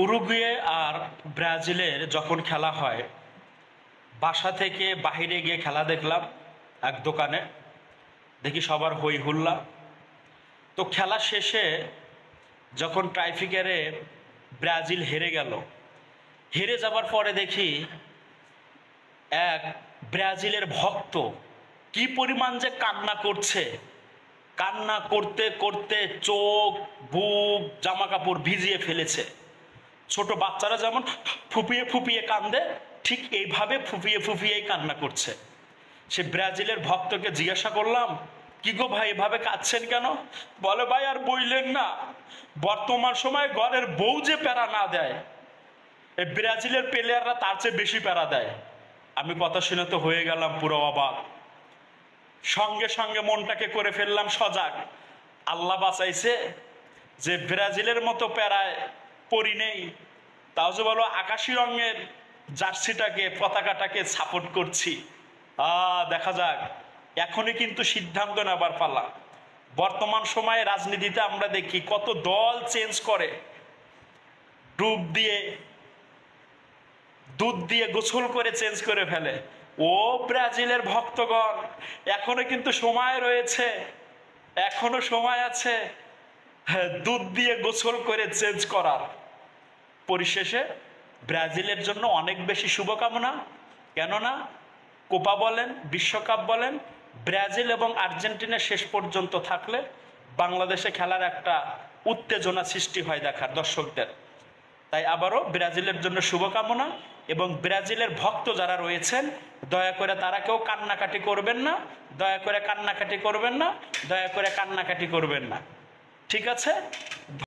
Uruguay আর ব্রাজিলের যখন খেলা হয়, বাসা থেকে বাহিরে গিয়ে খেলা দেখলাম এক দোকানে। দেখি সবার হই হুল্লা। তো খেলা শেষে যখন ট্রাইফিকারে ব্রাজিল হেরে গেল, হেরে যাবার পরে দেখি এক ব্রাজিলের ভক্ত কি পরিমাণ যে কান্না করছে। কান্না করতে করতে চোখ, বুক, জামা কাপড় ভিজিয়ে ফেলেছে। ছোট বাচ্চারা যেমন ফুপিয়ে ফুপিয়ে কান্দে, ঠিক এইভাবে ফুপিয়ে ফুপিয়েই কান্না করছে। সে ব্রাজিলের ভক্তকে জিজ্ঞাসা করলাম, কি গো ভাই, এভাবে কাঁদছেন কেন? বলে, ভাই আর বইলেন না, বর্তমান সময়ে ঘরের বউ যে প্যারা না দেয়, এই ব্রাজিলের প্লেয়াররা তার চেয়ে বেশি প্যারা দেয়। আমি কথা শুনে তো হয়ে গেলাম পুরো অবাক। সঙ্গে সঙ্গে মনটাকে করে ফেললাম সজাগ। আল্লাহ বাঁচাইছে যে ব্রাজিলের মতো প্যারায় পড়ি নেই, তাও যে বলো আকাশি রঙের জার্সিটাকে, পতাকাটাকে সাপোর্ট করছি। দেখা যাক। এখনই কিন্তু সিদ্ধান্ত নেবার পালা। বর্তমান সময়ে রাজনীতিতে আমরা দেখি কত দল চেঞ্জ করে, ডুব দিয়ে দুধ দিয়ে গোসল করে চেঞ্জ করে ফেলে। ও ব্রাজিলের ভক্তগণ, এখনো কিন্তু সময় রয়েছে, এখনো সময় আছে দুধ দিয়ে গোসল করে চেঞ্জ করার। পরিশেষে ব্রাজিলের জন্য অনেক বেশি শুভকামনা। কেননা কোপা বলেন, বিশ্বকাপ বলেন, ব্রাজিল এবং আর্জেন্টিনা শেষ পর্যন্ত থাকলে বাংলাদেশে খেলার একটা উত্তেজনা সৃষ্টি হয় দেখার দর্শকদের। তাই আবারও ব্রাজিলের জন্য শুভকামনা। এবং ব্রাজিলের ভক্ত যারা রয়েছেন, দয়া করে তারা কেউ কান্নাকাটি করবেন না, দয়া করে কান্নাকাটি করবেন না, দয়া করে কান্নাকাটি করবেন না। ঠিক আছে?